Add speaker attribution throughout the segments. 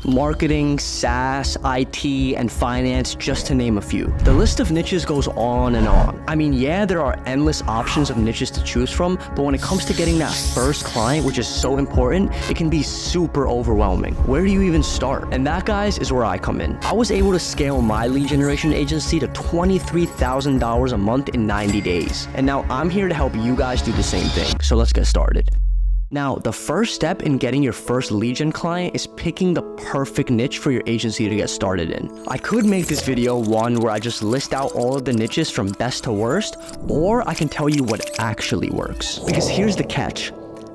Speaker 1: marketing, SaaS, IT, and finance, just to name a few. The list of niches goes on and on. I mean, yeah, there are endless options of niches to choose from, but when it comes to getting that first client, which is so important, it can be super overwhelming. Where do you even start? And that, guys, is where I come in. I was able to scale my lead generation agency to $23,000 a month in 90 days. And now I'm here to help you guys do the same thing. So let's get started. Now, the first step in getting your first lead gen client is picking the perfect niche for your agency to get started in. I could make this video one where I just list out all of the niches from best to worst, or I can tell you what actually works. Because here's the catch.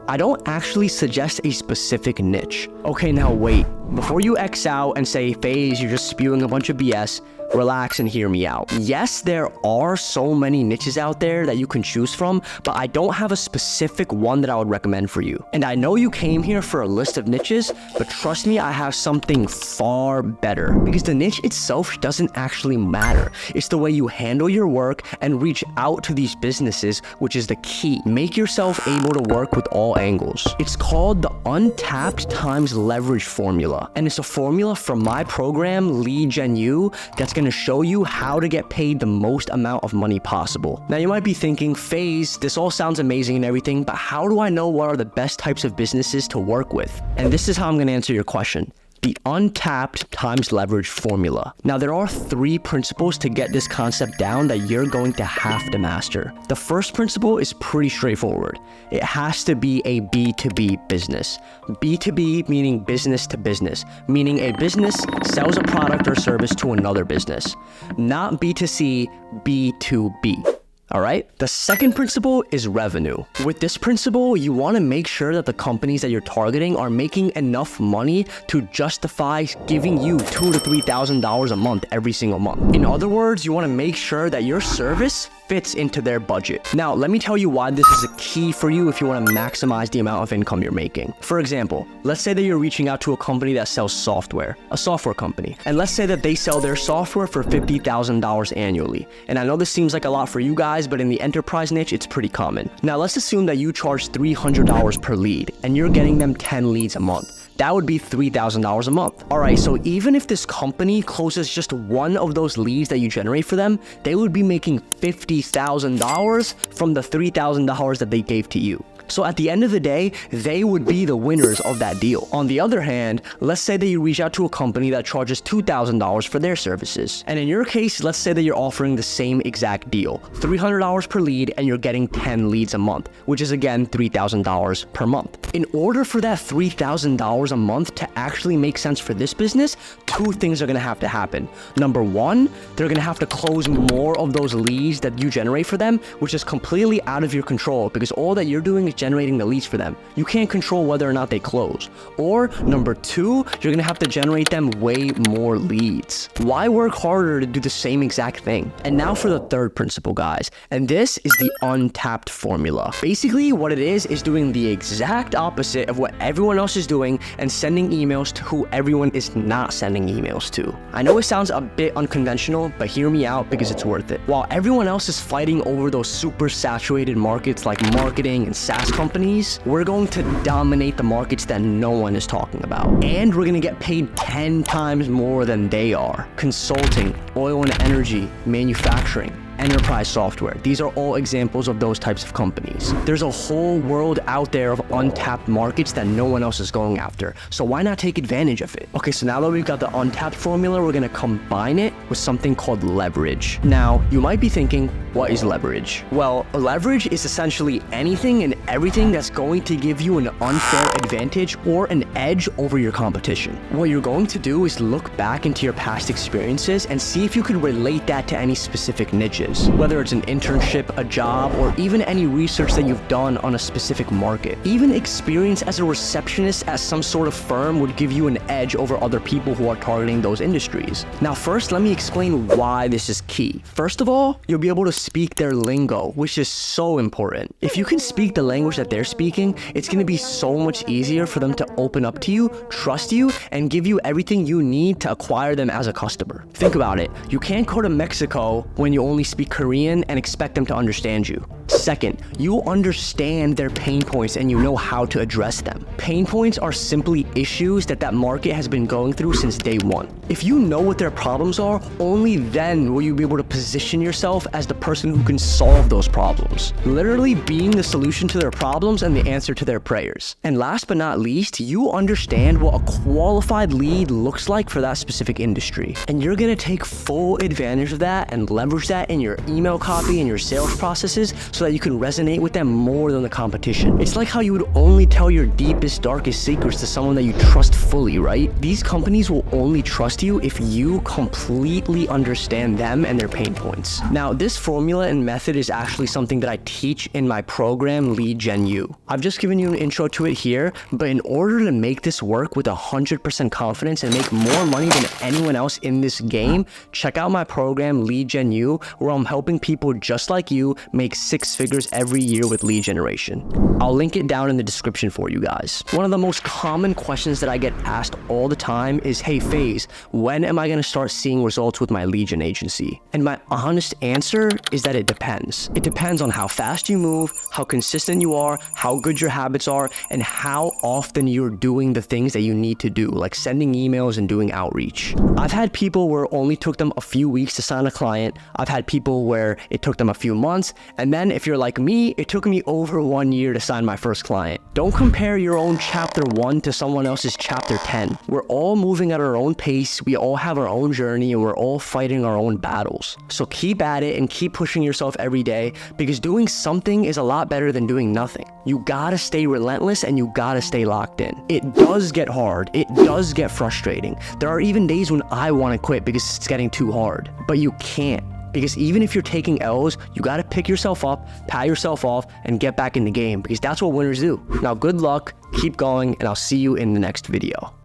Speaker 1: I don't actually suggest a specific niche. Okay, now wait. Before you X out and say, FaZe, you're just spewing a bunch of BS, relax and hear me out. Yes, there are so many niches out there that you can choose from, but I don't have a specific one that I would recommend for you. And I know you came here for a list of niches, but trust me, I have something far better. Because the niche itself doesn't actually matter. It's the way you handle your work and reach out to these businesses, which is the key. Make yourself able to work with all angles. It's called the Untapped times Leverage Formula. And it's a formula from my program, Lead Gen U, that's going to show you how to get paid the most amount of money possible. Now, you might be thinking, FaZe, this all sounds amazing and everything, but how do I know what are the best types of businesses to work with? And this is how I'm going to answer your question. The Untapped times Leverage Formula. Now, there are 3 principles to get this concept down that you're going to have to master. The first principle is pretty straightforward. It has to be a B2B business. B2B meaning business to business, meaning a business sells a product or service to another business. Not B2C, B2B. All right. The second principle is revenue. With this principle, you want to make sure that the companies that you're targeting are making enough money to justify giving you $2,000 to $3,000 a month every single month. In other words, you want to make sure that your service fits into their budget. Now, let me tell you why this is a key for you if you want to maximize the amount of income you're making. For example, let's say that you're reaching out to a company that sells software, a software company, and let's say that they sell their software for $50,000 annually. And I know this seems like a lot for you guys, but in the enterprise niche, it's pretty common. Now, let's assume that you charge $300 per lead and you're getting them 10 leads a month. That would be $3,000 a month. All right, so even if this company closes just one of those leads that you generate for them, they would be making $50,000 from the $3,000 that they gave to you. So at the end of the day, they would be the winners of that deal. On the other hand, let's say that you reach out to a company that charges $2,000 for their services. And in your case, let's say that you're offering the same exact deal, $300 per lead, and you're getting 10 leads a month, which is again $3,000 per month. In order for that $3,000 a month to actually make sense for this business, 2 things are gonna have to happen. Number 1, they're gonna have to close more of those leads that you generate for them, which is completely out of your control because all that you're doing is generating the leads for them. You can't control whether or not they close. Or number 2, you're gonna have to generate them way more leads. Why work harder to do the same exact thing? And now for the third principle, guys. And this is the Untapped Formula. Basically, what it is doing the exact opposite of what everyone else is doing and sending emails to who everyone is not sending emails to. I know it sounds a bit unconventional, but hear me out because it's worth it. While everyone else is fighting over those super saturated markets like marketing and SaaS companies, we're going to dominate the markets that no one is talking about. And we're going to get paid 10 times more than they are. Consulting, oil and energy, manufacturing, enterprise software. These are all examples of those types of companies. There's a whole world out there of untapped markets that no one else is going after. So why not take advantage of it? Okay, so now that we've got the Untapped Formula, we're gonna combine it with something called leverage. Now, you might be thinking, what is leverage? Well, leverage is essentially anything and everything that's going to give you an unfair advantage or an edge over your competition. What you're going to do is look back into your past experiences and see if you could relate that to any specific niches. Whether it's an internship, a job, or even any research that you've done on a specific market. Even experience as a receptionist at some sort of firm would give you an edge over other people who are targeting those industries. Now, first, let me explain why this is key. First of all, you'll be able to speak their lingo, which is so important. If you can speak the language that they're speaking, it's going to be so much easier for them to open up to you, trust you, and give you everything you need to acquire them as a customer. Think about it. You can't go to Mexico when you only speak speak Korean and expect them to understand you. Second, you understand their pain points and you know how to address them. Pain points are simply issues that market has been going through since day one. If you know what their problems are, only then will you be able to position yourself as the person who can solve those problems. Literally being the solution to their problems and the answer to their prayers. And last but not least, you understand what a qualified lead looks like for that specific industry. And you're gonna take full advantage of that and leverage that in your email copy and your sales processes so that you can resonate with them more than the competition. It's like how you would only tell your deepest, darkest secrets to someone that you trust fully, right? These companies will only trust you if you completely understand them and their pain points. Now, this formula and method is actually something that I teach in my program, Lead Gen U. I've just given you an intro to it here, but in order to make this work with 100% confidence and make more money than anyone else in this game, check out my program, Lead Gen U, where I'm helping people just like you make 6 figures every year with lead generation. I'll link it down in the description for you guys. One of the most common questions that I get asked all the time is, hey FaZe, when am I gonna start seeing results with my lead gen agency? And my honest answer is that it depends. It depends on how fast you move, how consistent you are, how good your habits are, and how often you're doing the things that you need to do, like sending emails and doing outreach. I've had people where it only took them a few weeks to sign a client. I've had people where it took them a few months, and then if you're like me, it took me over 1 year to sign my first client. Don't compare your own chapter 1 to someone else's chapter 10. We're all moving at our own pace, we all have our own journey, and we're all fighting our own battles. So keep at it and keep pushing yourself every day, because doing something is a lot better than doing nothing. You gotta stay relentless and you gotta stay locked in. It does get hard, it does get frustrating. There are even days when I wanna quit because it's getting too hard, but you can't. Because even if you're taking L's, you gotta pick yourself up, pat yourself off, and get back in the game, because that's what winners do. Now, good luck, keep going, and I'll see you in the next video.